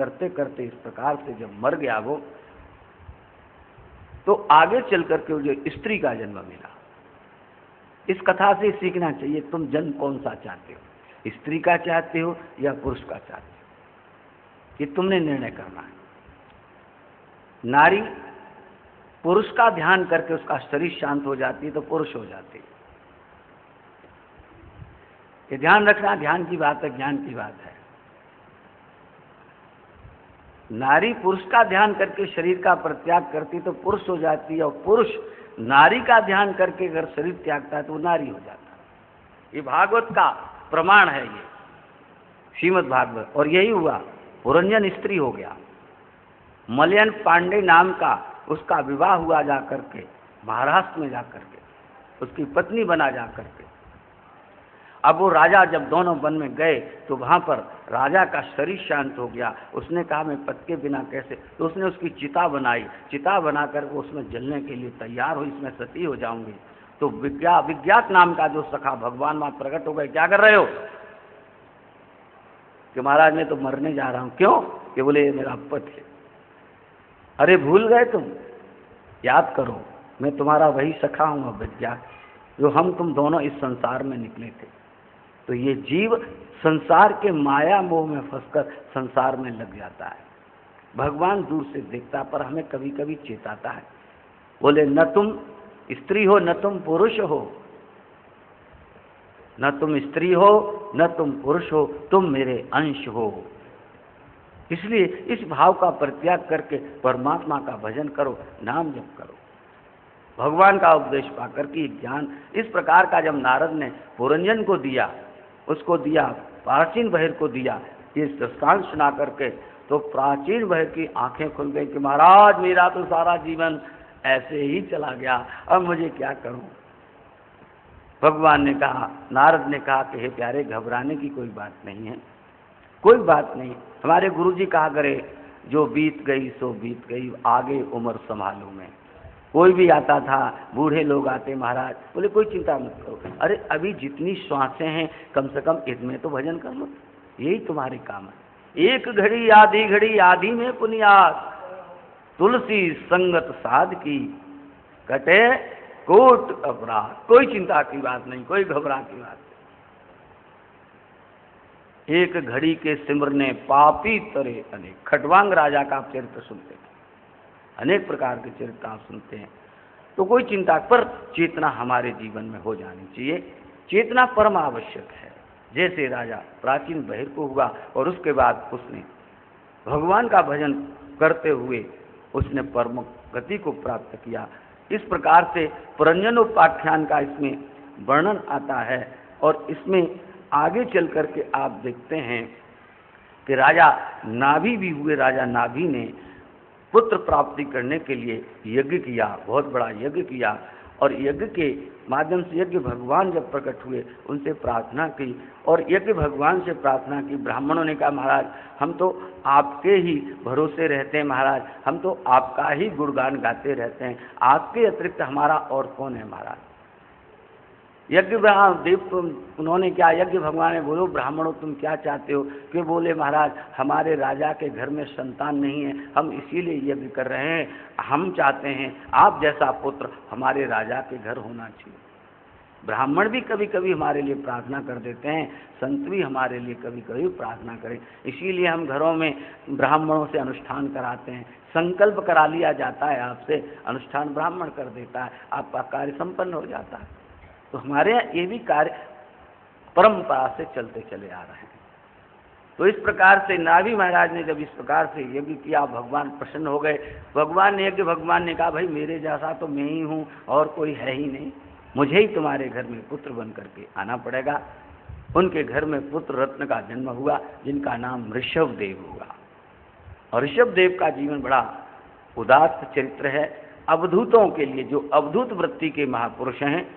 करते करते इस प्रकार से जब मर गया वो, तो आगे चल करके जो स्त्री का जन्म मिला। इस कथा से सीखना चाहिए, तुम जन्म कौन सा चाहते हो, स्त्री का चाहते हो या पुरुष का चाहते हो, ये तुमने निर्णय करना है। नारी पुरुष का ध्यान करके उसका शरीर शांत हो जाती है तो पुरुष हो जाती है। ये ध्यान रखना, ध्यान की बात है, ज्ञान की बात है। नारी पुरुष का ध्यान करके शरीर का परित्याग करती तो पुरुष हो जाती है, और पुरुष नारी का ध्यान करके अगर शरीर त्यागता है तो वो नारी हो जाता है। ये भागवत का प्रमाण है, ये श्रीमद् भागवत। और यही हुआ, पुरंजन स्त्री हो गया। मलयन पांडे नाम का उसका विवाह हुआ जा करके महाराष्ट्र में जा करके, उसकी पत्नी बना जा करके। अब वो राजा जब दोनों वन में गए तो वहां पर राजा का शरीर शांत हो गया। उसने कहा मैं पति के बिना कैसे, तो उसने उसकी चिता बनाई। चिता बनाकर वो उसमें जलने के लिए तैयार हो, इसमें सती हो जाऊंगी। तो विज्ञात नाम का जो सखा भगवान वहां प्रकट हो गए। क्या कर रहे हो? कि महाराज मैं तो मरने जा रहा हूं। क्यों? कि बोले ये मेरा पति है। अरे भूल गए तुम, याद करो मैं तुम्हारा वही सखा हूं विज्ञात, जो हम तुम दोनों इस संसार में निकले थे। तो ये जीव संसार के माया मोह में फंसकर संसार में लग जाता है। भगवान दूर से देखता पर हमें कभी कभी चेताता है। बोले न तुम स्त्री हो न तुम पुरुष हो, न तुम स्त्री हो न तुम पुरुष हो, तुम मेरे अंश हो। इसलिए इस भाव का परित्याग करके परमात्मा का भजन करो, नाम जप करो, भगवान का उपदेश पाकर के ज्ञान। इस प्रकार का जब नारद ने पुरंजन को दिया, उसको दिया, प्राचीन बहिर को दिया, ये दृष्टांत सुना करके, तो प्राचीन बहिर की आंखें खुल गई कि महाराज मेरा तो सारा जीवन ऐसे ही चला गया, अब मुझे क्या करूं। भगवान ने कहा, नारद ने कहा कि हे प्यारे घबराने की कोई बात नहीं है, कोई बात नहीं। हमारे गुरुजी कहा करे जो बीत गई सो बीत गई, आगे उम्र संभालो मैं। कोई भी आता था, बूढ़े लोग आते, महाराज बोले कोई चिंता मत करो, अरे अभी जितनी श्वासें हैं कम से कम इतने तो भजन कर लो, यही तुम्हारे काम है। एक घड़ी आधी में पुनियात, तुलसी संगत साध की, कटे कोट अपराध। कोई चिंता की बात नहीं, कोई घबरा की बात नहीं। एक घड़ी के सिमरने पापी तरे अनेक। खटवांग राजा का आप चरित्र सुनते हैं, अनेक प्रकार के चरित्र आप सुनते हैं। तो कोई चिंता पर चेतना हमारे जीवन में हो जानी चाहिए। चेतना परम आवश्यक है। जैसे राजा प्राचीन बहिर को हुआ और उसके बाद उसने भगवान का भजन करते हुए उसने परम गति को प्राप्त किया। इस प्रकार से पुरंजनोपाख्यान का इसमें वर्णन आता है। और इसमें आगे चल करके आप देखते हैं कि राजा नाभि भी हुए। राजा नाभि ने पुत्र प्राप्ति करने के लिए यज्ञ किया, बहुत बड़ा यज्ञ किया। और यज्ञ के माध्यम से यज्ञ भगवान जब प्रकट हुए उनसे प्रार्थना की, और यज्ञ भगवान से प्रार्थना की। ब्राह्मणों ने कहा महाराज हम तो आपके ही भरोसे रहते हैं, महाराज हम तो आपका ही गुणगान गाते रहते हैं, आपके अतिरिक्त हमारा और कौन है महाराज। यज्ञ देव उन्होंने क्या, यज्ञ भगवान ने बोलो ब्राह्मणों तुम क्या चाहते हो। कि बोले महाराज हमारे राजा के घर में संतान नहीं है, हम इसीलिए यज्ञ कर रहे हैं। हम चाहते हैं आप जैसा पुत्र हमारे राजा के घर होना चाहिए। ब्राह्मण भी कभी कभी हमारे लिए प्रार्थना कर देते हैं, संत भी हमारे लिए कभी कभी प्रार्थना करें। इसीलिए हम घरों में ब्राह्मणों से अनुष्ठान कराते हैं। संकल्प करा लिया जाता है आपसे, अनुष्ठान ब्राह्मण कर देता है, आपका कार्य संपन्न हो जाता है। तो हमारे यहाँ ये भी कार्य परंपरा से चलते चले आ रहे हैं। तो इस प्रकार से नाभि महाराज ने जब इस प्रकार से यज्ञ किया, भगवान प्रसन्न हो गए। भगवान ने कहा भाई मेरे जैसा तो मैं ही हूँ और कोई है ही नहीं, मुझे ही तुम्हारे घर में पुत्र बन करके आना पड़ेगा। उनके घर में पुत्र रत्न का जन्म हुआ जिनका नाम ऋषभ देव हुआ। और ऋषभ देव का जीवन बड़ा उदात्त चरित्र है। अवधूतों के लिए, जो अवधूत वृत्ति के महापुरुष हैं,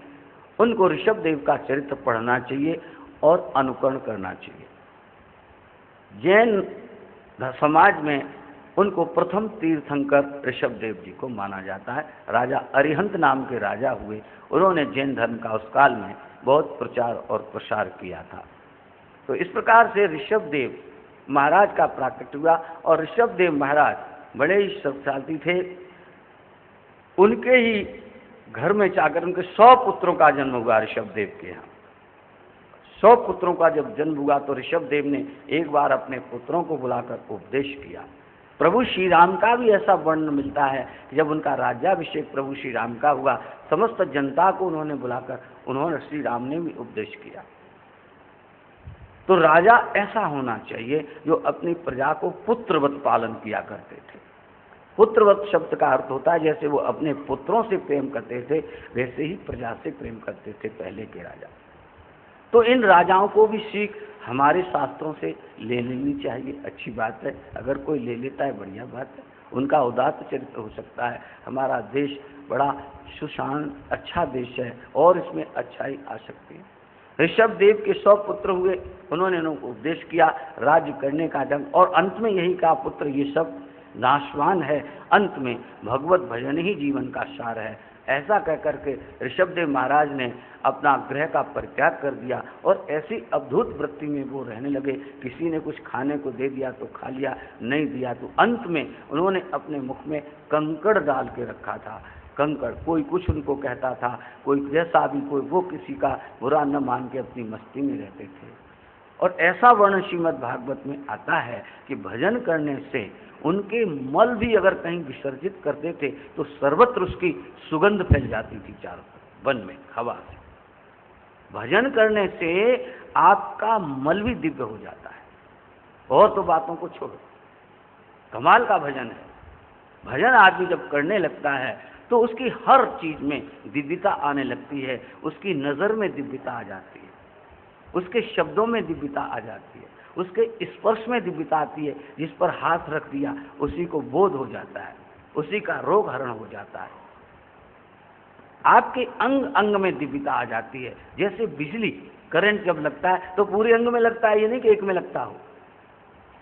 उनको ऋषभ देव का चरित्र पढ़ना चाहिए और अनुकरण करना चाहिए। जैन समाज में उनको प्रथम तीर्थंकर ऋषभ देव जी को माना जाता है। राजा अरिहंत नाम के राजा हुए, उन्होंने जैन धर्म का उस काल में बहुत प्रचार और प्रसार किया था। तो इस प्रकार से ऋषभ देव महाराज का प्राकट्य हुआ। और ऋषभदेव महाराज बड़े ही शक्तिशाली थे। उनके ही घर में जाकर उनके 100 पुत्रों का जन्म हुआ ऋषभदेव के यहाँ। 100 पुत्रों का जब जन्म हुआ तो ऋषभदेव ने एक बार अपने पुत्रों को बुलाकर उपदेश किया। प्रभु श्री राम का भी ऐसा वर्णन मिलता है कि जब उनका राज्याभिषेक प्रभु श्री राम का हुआ, समस्त जनता को उन्होंने बुलाकर उन्होंने श्री राम ने भी उपदेश किया। तो राजा ऐसा होना चाहिए जो अपनी प्रजा को पुत्रवत पालन किया करते थे। पुत्रवत शब्द का अर्थ होता है जैसे वो अपने पुत्रों से प्रेम करते थे वैसे ही प्रजा से प्रेम करते थे पहले के राजा। तो इन राजाओं को भी सीख हमारे शास्त्रों से ले लेनी चाहिए। अच्छी बात है, अगर कोई ले लेता है बढ़िया बात है, उनका उदात्त चरित्र हो सकता है। हमारा देश बड़ा सुशांत अच्छा देश है और इसमें अच्छाई आ सकती है। ऋषभदेव के 100 पुत्र हुए, उन्होंने उनको उपदेश किया राज्य करने का ढंग, और अंत में यही कहा पुत्र ये सब नाशवान है, अंत में भगवत भजन ही जीवन का सार है। ऐसा कह करके ऋषभदेव महाराज ने अपना गृह का परित्याग कर दिया और ऐसी अद्भुत वृत्ति में वो रहने लगे। किसी ने कुछ खाने को दे दिया तो खा लिया, नहीं दिया तो अंत में उन्होंने अपने मुख में कंकड़ डाल के रखा था। कंकड़, कोई कुछ उनको कहता था, कोई जैसा भी, कोई वो किसी का बुरा न मान के अपनी मस्ती में रहते थे। और ऐसा वर्णन श्रीमद् भागवत में आता है कि भजन करने से उनके मल भी अगर कहीं विसर्जित करते थे तो सर्वत्र उसकी सुगंध फैल जाती थी चारों तरफ वन में हवा से। भजन करने से आपका मल भी दिव्य हो जाता है। और तो बातों को छोड़ो, कमाल का भजन है। भजन आदमी जब करने लगता है तो उसकी हर चीज में दिव्यता आने लगती है, उसकी नजर में दिव्यता आ जाती है, उसके शब्दों में दिव्यता आ जाती है, उसके स्पर्श में दिव्यता आती है। जिस पर हाथ रख दिया उसी को बोध हो जाता है, उसी का रोग हरण हो जाता है। आपके अंग अंग में दिव्यता आ जाती है। जैसे बिजली करंट जब लगता है तो पूरे अंग में लगता है, ये नहीं कि एक में लगता हो,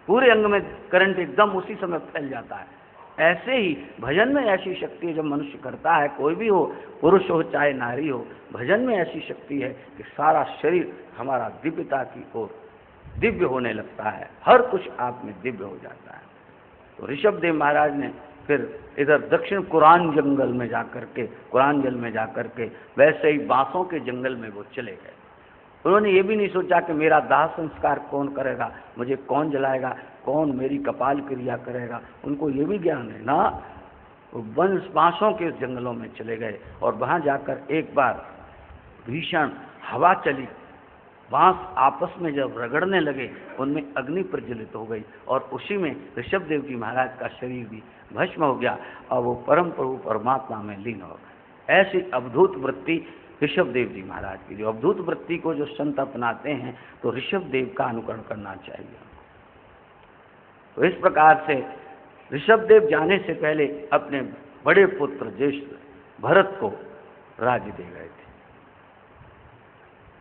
पूरे अंग में करंट एकदम उसी समय फैल जाता है। ऐसे ही भजन में ऐसी शक्ति है, जब मनुष्य करता है, कोई भी हो, पुरुष हो चाहे नारी हो, भजन में ऐसी शक्ति है कि सारा शरीर हमारा दिव्यता की ओर दिव्य होने लगता है, हर कुछ आप में दिव्य हो जाता है। तो ऋषभदेव महाराज ने फिर इधर दक्षिण कुरान जंगल में जाकर के, कुरानजल में जाकर के, वैसे ही बांसों के जंगल में वो चले गए। उन्होंने ये भी नहीं सोचा कि मेरा दाह संस्कार कौन करेगा, मुझे कौन जलाएगा, कौन मेरी कपाल क्रिया करेगा, उनको ये भी ज्ञान है ना। वो वंश बांसों के जंगलों में चले गए और वहां जाकर एक बार भीषण हवा चली, बांस आपस में जब रगड़ने लगे उनमें अग्नि प्रज्वलित हो गई और उसी में ऋषभदेव जी महाराज का शरीर भी भस्म हो गया और वो परम प्रभु परमात्मा में लीन हो गए। ऐसी अद्भुत वृत्ति ऋषभदेव जी महाराज की। जो अद्भुत वृत्ति को जो संत अपनाते हैं तो ऋषभदेव का अनुकरण करना चाहिए। तो इस प्रकार से ऋषभदेव जाने से पहले अपने बड़े पुत्र ज्येष्ठ भरत को राज्य दे गए थे।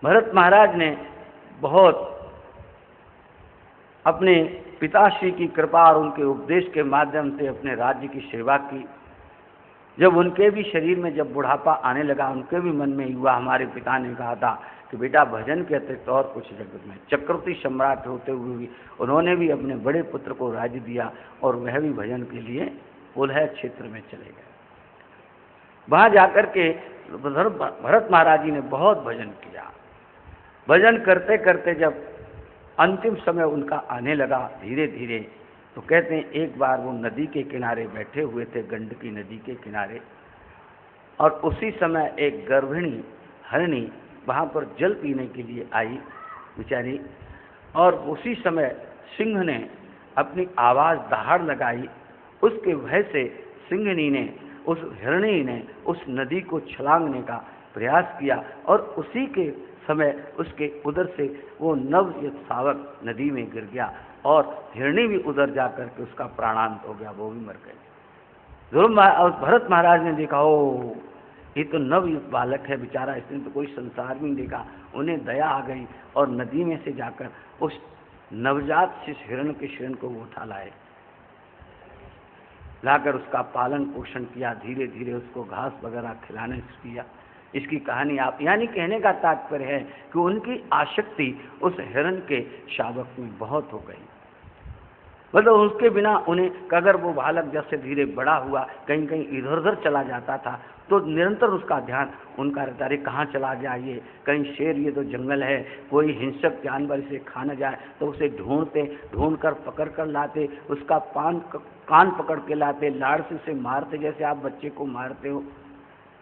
भरत महाराज ने बहुत अपने पिताश्री की कृपा और उनके उपदेश के माध्यम से अपने राज्य की सेवा की। जब उनके भी शरीर में जब बुढ़ापा आने लगा, उनके भी मन में हुआ, हमारे पिता ने कहा था कि बेटा भजन के अतिरिक्त और कुछ जगत में, चक्रवर्ती सम्राट होते हुए भी उन्होंने भी अपने बड़े पुत्र को राज्य दिया और वह भी भजन के लिए उलह क्षेत्र में चले गए। वहां जाकर के भरत महाराज जी ने बहुत भजन किया। भजन करते करते जब अंतिम समय उनका आने लगा धीरे धीरे, तो कहते हैं एक बार वो नदी के किनारे बैठे हुए थे, गंडकी नदी के किनारे, और उसी समय एक गर्भिणी हरिणी वहाँ पर जल पीने के लिए आई बेचारी, और उसी समय सिंह ने अपनी आवाज़ दहाड़ लगाई। उसके भय से सिंहनी ने, उस हिरणी ने उस नदी को छलांगने का प्रयास किया और उसी के समय उसके उधर से वो नवजात शावक नदी में गिर गया और हिरणी भी उधर जाकर के उसका प्राणांत हो गया, वो भी मर गए। भरत महाराज ने देखा, ओ ये तो नवयुक्त बालक है बेचारा, इसने तो कोई संसार भी नहीं देखा। उन्हें दया आ गई और नदी में से जाकर उस नवजात शिशु हिरण के शरण को वो उठा लाए, लाकर उसका पालन पोषण किया, धीरे धीरे उसको घास वगैरह खिलाने किया। इसकी कहानी आप, यानी कहने का तात्पर्य है कि उनकी आसक्ति उस हिरण के शावक में बहुत हो गई। मतलब उसके बिना उन्हें, अगर वो बालक जैसे धीरे बड़ा हुआ कहीं कहीं इधर उधर चला जाता था तो निरंतर उसका ध्यान उनका रहता, अरे कहाँ चला जाए ये, कहीं शेर, ये तो जंगल है, कोई हिंसक जानवर इसे खा न जाए, तो उसे ढूंढते, ढूंढ कर पकड़ कर लाते, उसका कान पकड़ के लाते, लाड़ से उसे मारते जैसे आप बच्चे को मारते हो,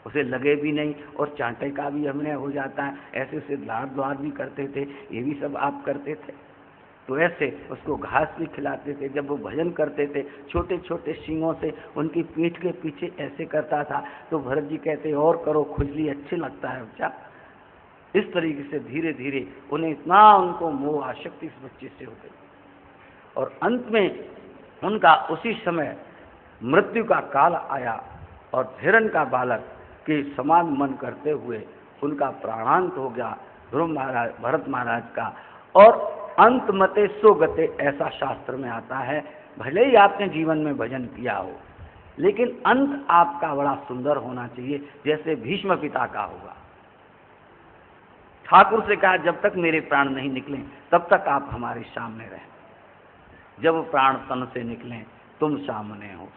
उसे लगे भी नहीं और चांटे का भी हमने हो जाता है, ऐसे उसे लाड़ द्वार भी करते थे, ये भी सब आप करते थे। तो ऐसे उसको घास भी खिलाते थे। जब वो भजन करते थे छोटे छोटे सींगों से उनकी पीठ के पीछे ऐसे करता था, तो भरत जी कहते और करो, खुजली अच्छे लगता है बच्चा। इस तरीके से धीरे धीरे उन्हें इतना उनको मोह आसक्ति इस बच्चे से हो गई, और अंत में उनका उसी समय मृत्यु का काल आया और हिरण का बालक के समान मन करते हुए उनका प्राणांत हो गया ध्रुव महाराज, भरत महाराज का। और अंत मते सो गते, ऐसा शास्त्र में आता है। भले ही आपने जीवन में भजन किया हो, लेकिन अंत आपका बड़ा सुंदर होना चाहिए, जैसे भीष्म पिता का होगा। ठाकुर से कहा जब तक मेरे प्राण नहीं निकले तब तक आप हमारे सामने रहें, जब प्राण तन से निकलें तुम सामने हो।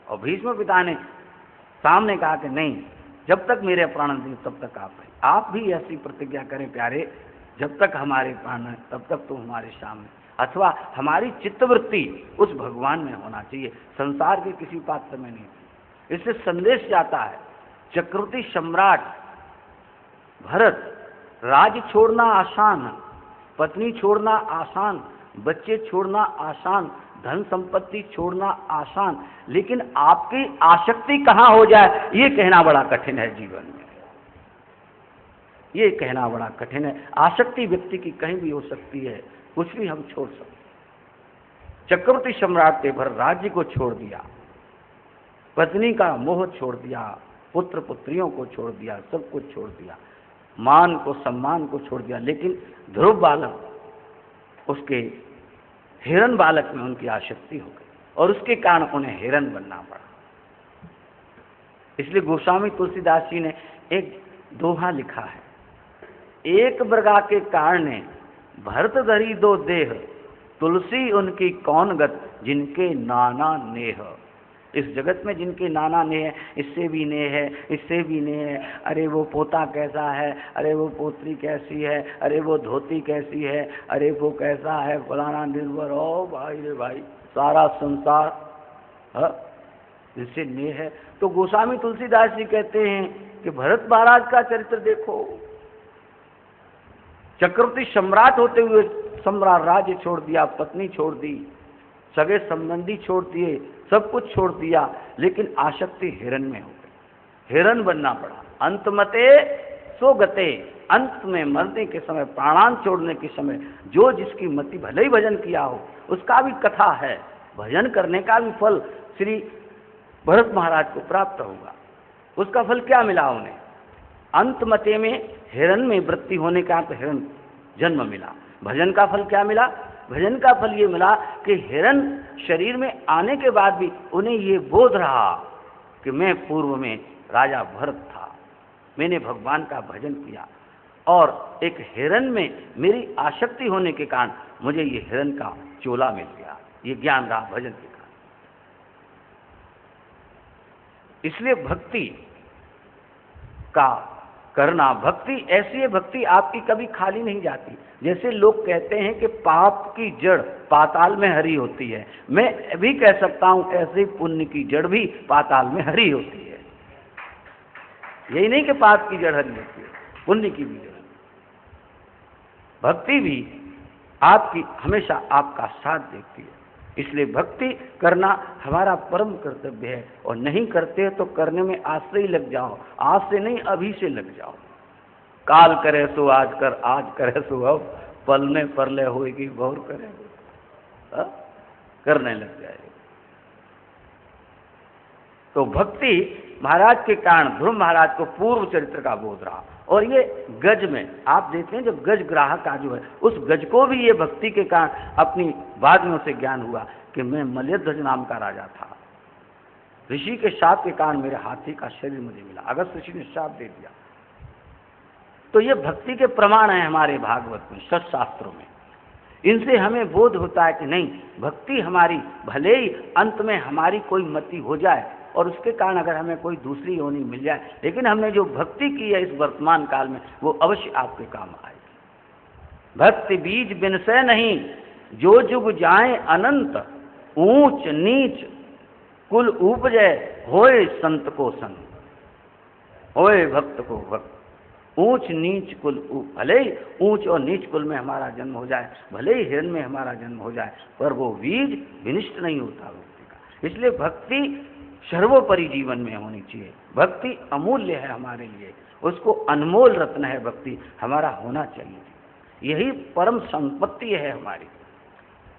और भीष्म पिता ने सामने कहा कि नहीं, जब तक मेरे प्राण नहीं तब तक आप रहें। आप भी ऐसी प्रतिज्ञा करें प्यारे, जब तक हमारे प्राण है तब तक तुम हमारे सामने, अथवा हमारी चित्तवृत्ति उस भगवान में होना चाहिए, संसार के किसी पात्र में नहीं। इससे संदेश जाता है, चक्रवर्ती सम्राट भरत, राज्य छोड़ना आसान, पत्नी छोड़ना आसान, बच्चे छोड़ना आसान, धन संपत्ति छोड़ना आसान, लेकिन आपकी आसक्ति कहाँ हो जाए ये कहना बड़ा कठिन है जीवन में। ये कहना बड़ा कठिन है। आसक्ति व्यक्ति की कहीं भी हो सकती है, कुछ भी हम छोड़ सकते। चक्रवर्ती सम्राट ने भर राज्य को छोड़ दिया, पत्नी का मोह छोड़ दिया, पुत्र पुत्रियों को छोड़ दिया, सब कुछ छोड़ दिया, मान को सम्मान को छोड़ दिया, लेकिन ध्रुव बालक, उसके हिरण बालक में उनकी आसक्ति हो गई और उसके कारण उन्हें हिरण बनना पड़ा। इसलिए गोस्वामी तुलसीदास जी ने एक दोहा लिखा है, एक मृगा के कारण भरत धरी दो देह, तुलसी उनकी कौन गत जिनके नाना नेह। इस जगत में जिनके नाना नेह है, इससे भी नेह है, इससे भी नेह है, अरे वो पोता कैसा है, अरे वो पोत्री कैसी है, अरे वो धोती कैसी है, अरे वो कैसा है, फलाना निर्भर, ओ भाई रे भाई, सारा संसार जिससे नेह है। तो गोस्वामी तुलसीदास जी कहते हैं कि भरत महाराज का चरित्र देखो, चक्रवर्ती सम्राट होते हुए सम्राट राज्य छोड़ दिया, पत्नी छोड़ दी, सगे संबंधी छोड़ दिए, सब कुछ छोड़ दिया, लेकिन आसक्ति हिरण में हो गई, हिरण बनना पड़ा। अंत मते सो गते, अंत में मरने के समय, प्राणांत छोड़ने के समय जो जिसकी मति, भले ही भजन किया हो, उसका भी कथा है, भजन करने का भी फल श्री भरत महाराज को प्राप्त होगा। उसका फल क्या मिला उन्हें? अंत मते में हिरण में वृत्ति होने का तो हिरण जन्म मिला। भजन का फल क्या मिला? भजन का फल ये मिला कि हिरण शरीर में आने के बाद भी उन्हें ये बोध रहा कि मैं पूर्व में राजा भरत था, मैंने भगवान का भजन किया, और एक हिरण में मेरी आसक्ति होने के कारण मुझे ये हिरण का चोला मिल गया, ये ज्ञान रहा भजन के कारण। इसलिए भक्ति का करना, भक्ति ऐसी है, भक्ति आपकी कभी खाली नहीं जाती। जैसे लोग कहते हैं कि पाप की जड़ पाताल में हरी होती है, मैं भी कह सकता हूं ऐसे पुण्य की जड़ भी पाताल में हरी होती है। यही नहीं कि पाप की जड़ हरी होती है, पुण्य की भी जड़। भक्ति भी आपकी हमेशा आपका साथ देती है। इसलिए भक्ति करना हमारा परम कर्तव्य है, और नहीं करते तो करने में आज से ही लग जाओ, आज से नहीं अभी से लग जाओ। काल करे सो आज कर, आज करे सो अब, पलने परले होएगी गौर करे, करने लग जाएगी। तो भक्ति महाराज के कारण ध्रुव महाराज को पूर्व चरित्र का बोध रहा, और ये गज में आप देखते हैं जो गज ग्राहक का जो है, उस गज को भी ये भक्ति के कारण अपनी बाद में उसे ज्ञान हुआ कि मैं मल्यध्वज नाम का राजा था, ऋषि के शाप के कारण मेरे हाथी का शरीर मुझे मिला, अगस्त ऋषि ने शाप दे दिया। तो ये भक्ति के प्रमाण है हमारे भागवत में, सत शास्त्रों में। इनसे हमें बोध होता है कि नहीं, भक्ति हमारी भले ही अंत में हमारी कोई मति हो जाए और उसके कारण अगर हमें कोई दूसरी योनि मिल जाए, लेकिन हमने जो भक्ति की है इस वर्तमान काल में वो अवश्य आपके काम आएगी। भक्ति बीज बिनसे नहीं, जो जुग जाए अनंत, ऊंच नीच कुल उपजे, होए संत को संत, होए भक्त को भक्त। ऊंच नीच कुल, भले ही ऊंच और नीच कुल में हमारा जन्म हो जाए, भले ही हिरण में हमारा जन्म हो जाए, पर वो बीज विनिष्ट नहीं होता भक्ति का। इसलिए भक्ति सर्वोपरि जीवन में होनी चाहिए। भक्ति अमूल्य है हमारे लिए, उसको अनमोल रत्न है भक्ति, हमारा होना चाहिए। यही परम संपत्ति है हमारी,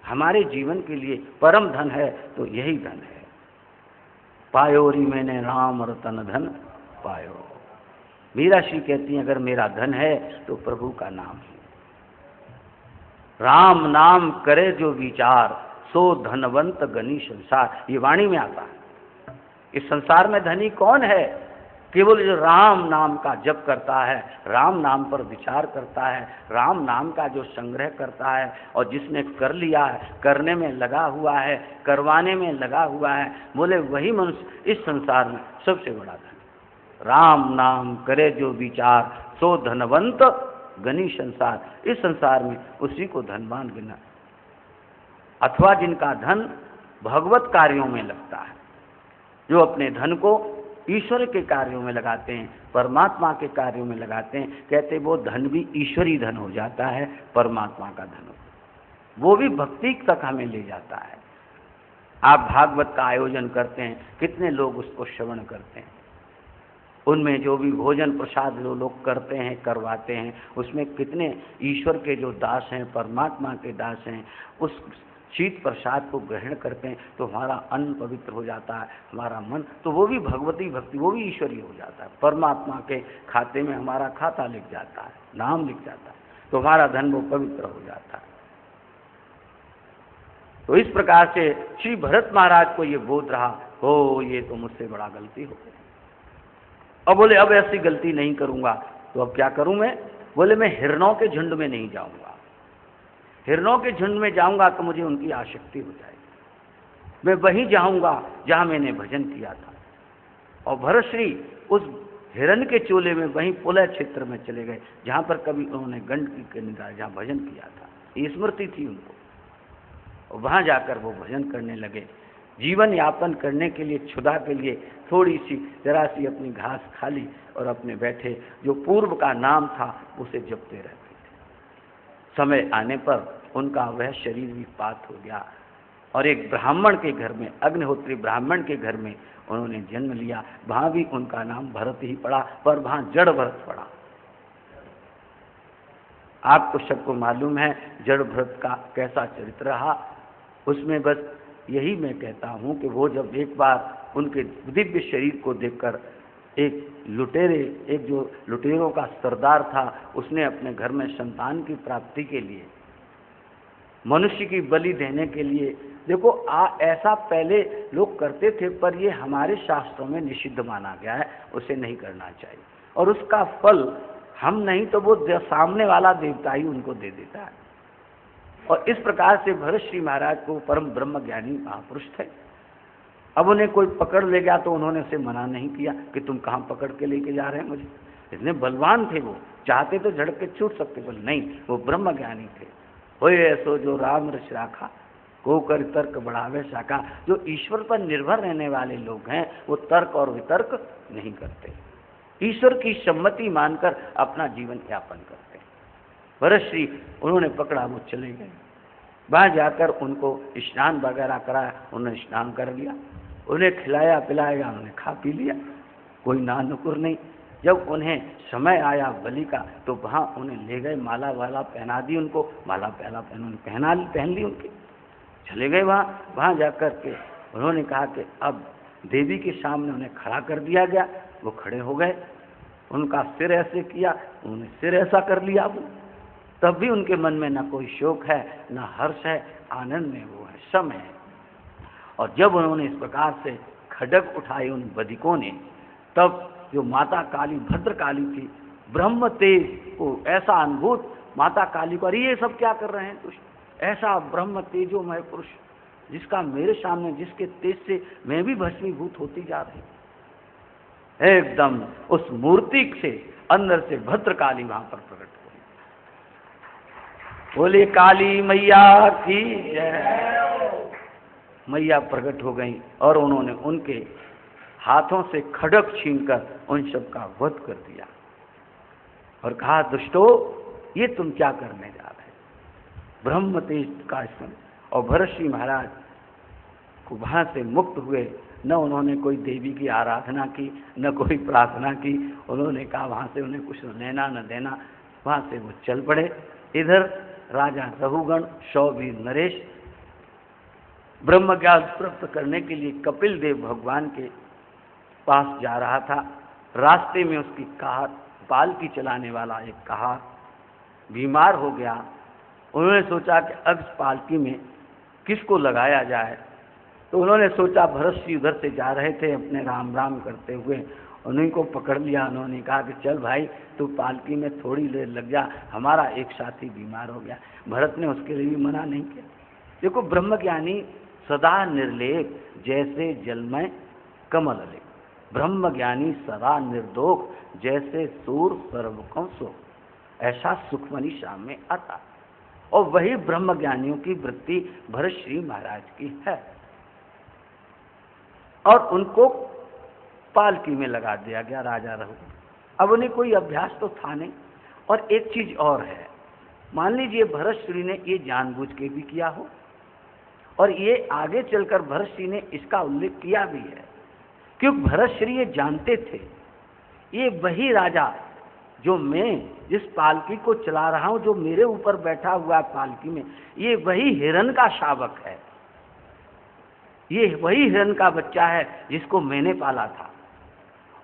हमारे जीवन के लिए परम धन है तो यही धन है। पायोरी मैंने राम रतन धन पायो। मीरा श्री कहती हैं अगर मेरा धन है तो प्रभु का नाम है। राम नाम करे जो विचार, सो धनवंत गनी संसार। ये वाणी में आता है। इस संसार में धनी कौन है? केवल जो राम नाम का जप करता है, राम नाम पर विचार करता है, राम नाम का जो संग्रह करता है और जिसने कर लिया है, करने में लगा हुआ है, करवाने में लगा हुआ है, बोले वही मनुष्य इस संसार में सबसे बड़ा धन। राम नाम करे जो विचार, सो धनवंत गनी संसार। इस संसार में उसी को धनवान गिना। अथवा जिनका धन भगवत कार्यों में लगता है, जो अपने धन को ईश्वर के कार्यों में लगाते हैं, परमात्मा के कार्यों में लगाते हैं, कहते वो धन भी ईश्वरी धन हो जाता है, परमात्मा का धन हो, वो भी भक्ति तक हमें ले जाता है। आप भागवत का आयोजन करते हैं, कितने लोग उसको श्रवण करते हैं, उनमें जो भी भोजन प्रसाद जो लोग करते हैं, करवाते हैं, उसमें कितने ईश्वर के जो दास हैं, परमात्मा के दास हैं, उस शीत प्रसाद को ग्रहण करते हैं तो हमारा अन्न पवित्र हो जाता है, हमारा मन, तो वो भी भगवती भक्ति, वो भी ईश्वरीय हो जाता है। परमात्मा के खाते में हमारा खाता लिख जाता है, नाम लिख जाता है, तो हमारा धन वो पवित्र हो जाता है। तो इस प्रकार से श्री भरत महाराज को ये बोध रहा, हो ये तो मुझसे बड़ा गलती हो गई। अब बोले अब ऐसी गलती नहीं करूंगा, तो अब क्या करूं मैं? बोले मैं हिरणों के झुंड में नहीं जाऊंगा। हिरणों के झुंड में जाऊंगा तो मुझे उनकी आसक्ति हो जाएगी। मैं वहीं जाऊंगा जहां मैंने भजन किया था। और भरतश्री उस हिरण के चोले में वहीं पुलय क्षेत्र में चले गए जहां पर कभी उन्होंने गंडकी के निकाय जहां भजन किया था, ये स्मृति थी उनको। और वहां जाकर वो भजन करने लगे। जीवन यापन करने के लिए, क्षुधा के लिए थोड़ी सी जरा सी अपनी घास खा ली और अपने बैठे जो पूर्व का नाम था उसे जपते रहते थे। समय आने पर उनका वह शरीर भी पात हो गया और एक ब्राह्मण के घर में, अग्निहोत्री ब्राह्मण के घर में उन्होंने जन्म लिया। वहां भी उनका नाम भरत ही पड़ा, पर वहां जड़ भरत पड़ा। आपको सबको मालूम है जड़ भरत का कैसा चरित्र रहा। उसमें बस यही मैं कहता हूं कि वो जब एक बार उनके दिव्य शरीर को देखकर एक लुटेरे, एक जो लुटेरों का सरदार था, उसने अपने घर में संतान की प्राप्ति के लिए, मनुष्य की बलि देने के लिए, देखो ऐसा पहले लोग करते थे, पर ये हमारे शास्त्रों में निषिद्ध माना गया है, उसे नहीं करना चाहिए। और उसका फल हम नहीं तो वो सामने वाला देवता ही उनको दे देता है। और इस प्रकार से भरतश्री महाराज को परम ब्रह्म ज्ञानी महापुरुष थे। अब उन्हें कोई पकड़ ले गया तो उन्होंने उसे मना नहीं किया कि तुम कहाँ पकड़ के लेके जा रहे हैं मुझे। इतने बलवान थे वो, चाहते तो झड़क के छूट सकते, बोले नहीं, वो ब्रह्म ज्ञानी थे। होए ऐसो जो राम रच राखा, को कर तर्क बढ़ावे शाखा। जो ईश्वर पर निर्भर रहने वाले लोग हैं वो तर्क और वितर्क नहीं करते, ईश्वर की सम्मति मानकर अपना जीवन यापन करते। भरतश्री उन्होंने पकड़ा, वो चले गए। वहां जाकर उनको स्नान वगैरह कराया, उन्होंने स्नान कर लिया, उन्हें खिलाया पिलाया, उन्होंने खा पी लिया, कोई नानुकुर नहीं। जब उन्हें समय आया बलि का तो वहां उन्हें ले गए, माला वाला पहना दी उनको, माला पहला पहन ली उनकी, चले गए वहां जाकर के उन्होंने कहा कि अब देवी के सामने उन्हें खड़ा कर दिया गया। वो खड़े हो गए, उनका सिर ऐसे किया, उन्होंने सिर ऐसा कर लिया। वो तब भी उनके मन में न कोई शोक है न हर्ष है, आनंद में वो है, सम है। और जब उन्होंने इस प्रकार से खड्ग उठाई उन बधिकों ने, तब जो माता काली भद्र काली थी, ब्रह्म तेज को ऐसा अनुभूत, माता काली को अरे ये सब क्या कर रहे हैं दुष्ट, ऐसा ब्रह्म तेजोमय पुरुष जिसका मेरे सामने, जिसके तेज से मैं भी भस्मीभूत होती जा रही, एकदम उस मूर्ति से अंदर से भद्रकाली वहां पर प्रकट हुई। बोले काली मैया की जय। मैया प्रकट हो गई और उन्होंने उनके हाथों से खड्ग छीनकर उन सब का वध कर दिया और कहा, दुष्टो ये तुम क्या करने जा रहे? ब्रह्म तेज का स्मरण। और भरत जी महाराज को वहां से मुक्त हुए। न उन्होंने कोई देवी की आराधना की, न कोई प्रार्थना की। उन्होंने कहा वहां से उन्हें कुछ लेना न देना, वहां से वो चल पड़े। इधर राजा रघुगण शौवीर नरेश ब्रह्म ज्ञान प्राप्त करने के लिए कपिल देव भगवान के पास जा रहा था। रास्ते में उसकी कहार, पालकी चलाने वाला एक कहार बीमार हो गया। उन्होंने सोचा कि अब इस पालकी में किसको लगाया जाए, तो उन्होंने सोचा भरत जी उधर से जा रहे थे अपने राम राम करते हुए, उन्हीं को पकड़ लिया। उन्होंने कहा कि चल भाई तू पालकी में थोड़ी देर लग जा, हमारा एक साथी बीमार हो गया। भरत ने उसके लिए भी मना नहीं किया। देखो ब्रह्मज्ञानी सदा निर्लेप जैसे जल में कमल ले, ब्रह्मज्ञानी सदा निर्दोष जैसे सूर सर्वकं सो, ऐसा सुखमनी शाम में आता। और वही ब्रह्मज्ञानियों की वृत्ति भरत श्री महाराज की है। और उनको पालकी में लगा दिया गया राजा रघु। अब उन्हें कोई अभ्यास तो था नहीं। और एक चीज और है, मान लीजिए भरत श्री ने ये जानबूझ के भी किया हो, और ये आगे चलकर भरत श्री ने इसका उल्लेख किया भी है, क्योंकि भरत श्री ये जानते थे ये वही राजा जो मैं जिस पालकी को चला रहा हूं, जो मेरे ऊपर बैठा हुआ है पालकी में, ये वही हिरण का शावक है, ये वही हिरण का बच्चा है जिसको मैंने पाला था,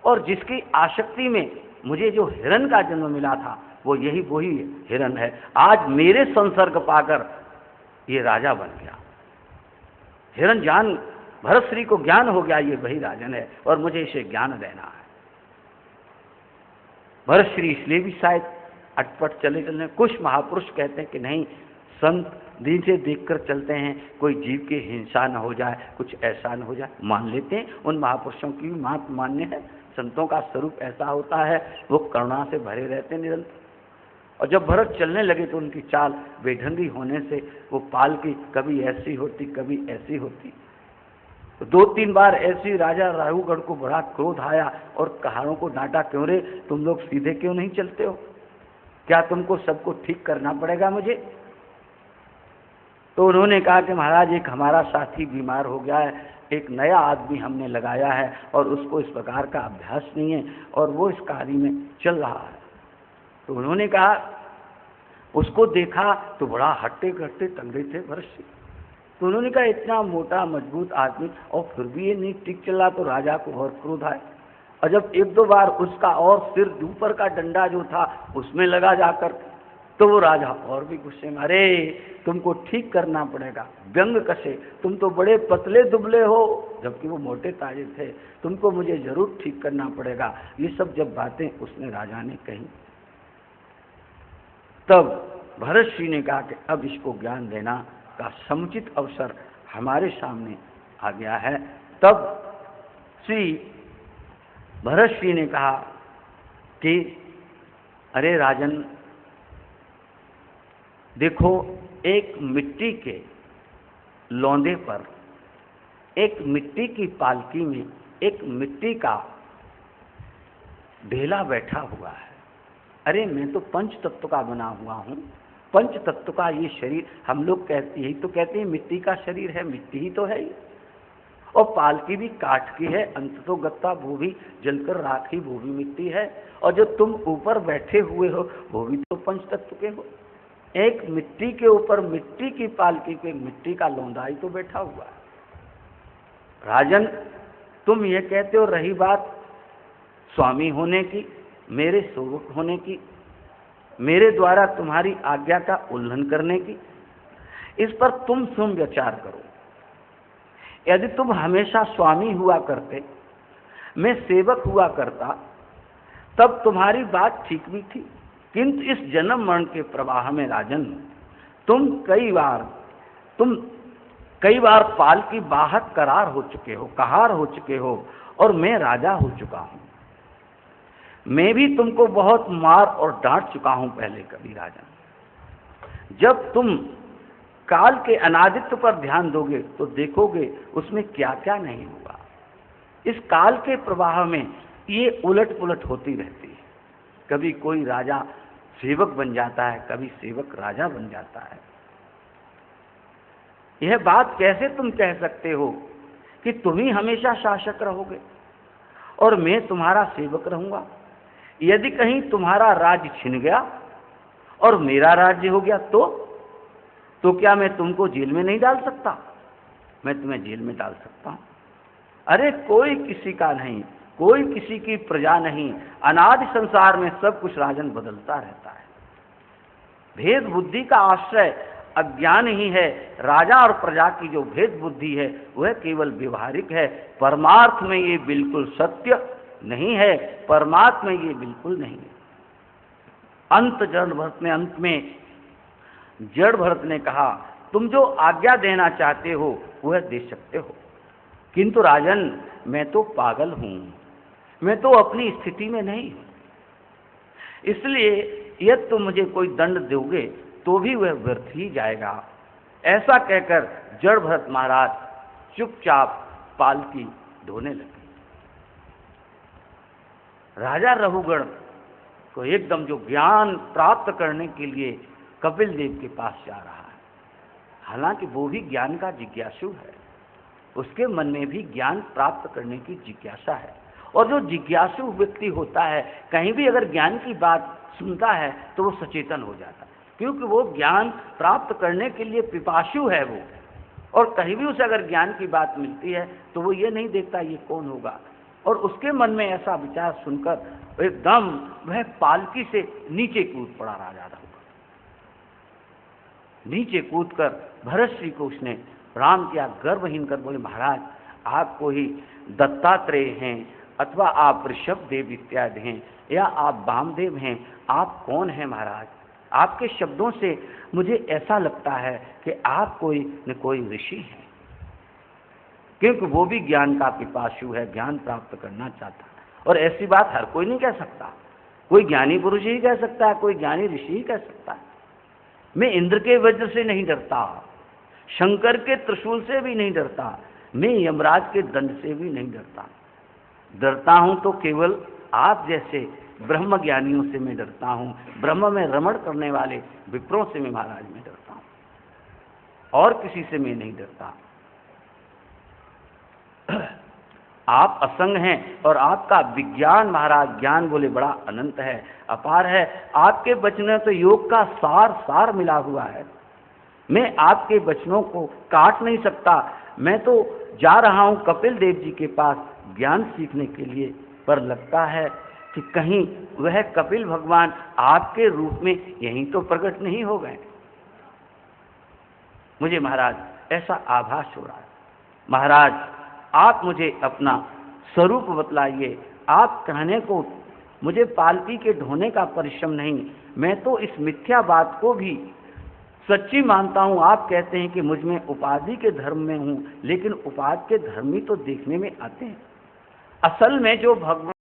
और जिसकी आसक्ति में मुझे जो हिरण का जन्म मिला था वो यही वही हिरण है। आज मेरे संसर्ग पाकर ये राजा बन गया। हिरण जान, भरत श्री को ज्ञान हो गया ये वही राजन है और मुझे इसे ज्ञान देना है। भरत श्री इसलिए भी शायद अटपट चले चलने। कुछ महापुरुष कहते हैं कि नहीं, संत दिन से देखकर चलते हैं, कोई जीव की हिंसा न हो जाए, कुछ ऐसा न हो जाए, मान लेते हैं। उन महापुरुषों की भी बात मान्य है। संतों का स्वरूप ऐसा होता है, वो करुणा से भरे रहते निरंतर। और जब भरत चलने लगे तो उनकी चाल बेढंगी होने से वो पालकी कभी ऐसी होती कभी ऐसी होती। तो 2-3 बार ऐसी राजा राहुगढ़ को बड़ा क्रोध आया और कहारों को डांटा, क्यों रे तुम लोग सीधे क्यों नहीं चलते हो, क्या तुमको सबको ठीक करना पड़ेगा मुझे? तो उन्होंने कहा कि महाराज एक हमारा साथी बीमार हो गया है, एक नया आदमी हमने लगाया है और उसको इस प्रकार का अभ्यास नहीं है और वो इस कार्य में चल रहा है। तो उन्होंने कहा, उसको देखा तो बड़ा हट्टे कट्टे तंगड़े थे भरत सिंह। तो उन्होंने कहा इतना मोटा मजबूत आदमी और फिर भी ये नहीं ठीक चला, तो राजा को और क्रोध आए। और जब 1-2 बार उसका और सिर ऊपर का डंडा जो था उसमें लगा जाकर, तो वो राजा और भी गुस्से में, अरे तुमको ठीक करना पड़ेगा, व्यंग कसे, तुम तो बड़े पतले दुबले हो, जबकि वो मोटे ताजे थे, तुमको मुझे जरूर ठीक करना पड़ेगा। ये सब जब बातें उसने राजा ने कही, तब भरत सिंह ने कहा कि अब इसको ज्ञान देना का समुचित अवसर हमारे सामने आ गया है। तब श्री भरत सिंह ने कहा कि अरे राजन देखो, एक मिट्टी के लौंदे पर, एक मिट्टी की पालकी में एक मिट्टी का ढेला बैठा हुआ है। अरे मैं तो पंच तत्व का बना हुआ हूँ, पंच तत्व का ये शरीर, हम लोग कहते यही तो कहते हैं मिट्टी का शरीर है, मिट्टी ही तो है ही। और पालकी भी काठ की है, अंत तो गत्ता वो भी जलकर राख ही, वो भी मिट्टी है। और जो तुम ऊपर बैठे हुए हो वो भी तो पंच तत्व के हो। एक मिट्टी के ऊपर मिट्टी की पालकी पे मिट्टी का लौंदा ही तो बैठा हुआ है। राजन तुम ये कहते हो, रही बात स्वामी होने की, मेरे सेवक होने की, मेरे द्वारा तुम्हारी आज्ञा का उल्लंघन करने की, इस पर तुम स्वयं विचार करो। यदि तुम हमेशा स्वामी हुआ करते, मैं सेवक हुआ करता, तब तुम्हारी बात ठीक भी थी। किंतु इस जन्म मरण के प्रवाह में राजन, तुम कई बार पाल की बाहर करार हो चुके हो, कहार हो चुके हो, और मैं राजा हो चुका हूं। मैं भी तुमको बहुत मार और डांट चुका हूं पहले कभी राजन। जब तुम काल के अनादित्व पर ध्यान दोगे तो देखोगे उसमें क्या क्या नहीं हुआ। इस काल के प्रवाह में ये उलट पुलट होती रहती है। कभी कोई राजा सेवक बन जाता है, कभी सेवक राजा बन जाता है। यह बात कैसे तुम कह सकते हो कि तुम ही हमेशा शासक रहोगे और मैं तुम्हारा सेवक रहूंगा? यदि कहीं तुम्हारा राज्य छिन गया और मेरा राज्य हो गया तो क्या मैं तुमको जेल में नहीं डाल सकता? मैं तुम्हें जेल में डाल सकता हूं। अरे कोई किसी का नहीं, कोई किसी की प्रजा नहीं। अनादि संसार में सब कुछ राजन बदलता रहता है। भेद बुद्धि का आश्रय अज्ञान ही है। राजा और प्रजा की जो भेद बुद्धि है वह केवल व्यवहारिक है। परमार्थ में ये बिल्कुल सत्य नहीं है, परमात्मा में ये बिल्कुल नहीं है। अंत में जड़ भरत ने कहा, तुम जो आज्ञा देना चाहते हो वह दे सकते हो, किंतु राजन मैं तो पागल हूं, मैं तो अपनी स्थिति में नहीं हूं, इसलिए यदि तुम मुझे कोई दंड दोगे तो भी वह व्यर्थ ही जाएगा। ऐसा कहकर जड़ भरत महाराज चुपचाप पालकी ढोने लगे। राजा रघुगण को एकदम जो ज्ञान प्राप्त करने के लिए कपिल देव के पास जा रहा है। हालांकि वो भी ज्ञान का जिज्ञासु है, उसके मन में भी ज्ञान प्राप्त करने की जिज्ञासा है। और जो जिज्ञासु व्यक्ति होता है कहीं भी अगर ज्ञान की बात सुनता है तो वो सचेतन हो जाता है, क्योंकि वो ज्ञान प्राप्त करने के लिए पिपासु है वो। और कहीं भी उसे अगर ज्ञान की बात मिलती है तो वो ये नहीं देखता ये कौन होगा। और उसके मन में ऐसा विचार सुनकर एकदम वह पालकी से नीचे कूद पड़ा राजा रघुगण। नीचे कूदकर भरत श्री को उसने प्रणाम किया, गर्वहीन कर बोले, महाराज आप कोई दत्तात्रेय हैं अथवा आप ऋषभ देव इत्यादि हैं या आप वामदेव हैं, आप कौन हैं महाराज? आपके शब्दों से मुझे ऐसा लगता है कि आप कोई न कोई ऋषि हैं, क्योंकि वो भी ज्ञान का पिपासु है, ज्ञान प्राप्त करना चाहता है। और ऐसी बात हर कोई नहीं कह सकता, कोई ज्ञानी पुरुष ही कह सकता है, कोई ज्ञानी ऋषि ही कह सकता है। मैं इंद्र के वज्र से नहीं डरता, शंकर के त्रिशूल से भी नहीं डरता, मैं यमराज के दंड से भी नहीं डरता। डरता हूं तो केवल आप जैसे ब्रह्म ज्ञानियों से मैं डरता हूं, ब्रह्म में रमण करने वाले विप्रों से मैं महाराज में डरता हूं, और किसी से मैं नहीं डरता। आप असंग हैं और आपका विज्ञान महाराज ज्ञान बोले बड़ा अनंत है, अपार है। आपके वचन में तो योग का सार मिला हुआ है। मैं आपके वचनों को काट नहीं सकता। मैं तो जा रहा हूं कपिल देव जी के पास ज्ञान सीखने के लिए, पर लगता है कि कहीं वह कपिल भगवान आपके रूप में यहीं तो प्रकट नहीं हो गए। मुझे महाराज ऐसा आभास हो रहा है। महाराज आप मुझे अपना स्वरूप बतलाइए। आप कहने को मुझे पालकी के ढोने का परिश्रम नहीं, मैं तो इस मिथ्या बात को भी सच्ची मानता हूं। आप कहते हैं कि मुझ में उपाधि के धर्म में हूं, लेकिन उपाधि के धर्मी तो देखने में आते हैं। असल में जो भगवान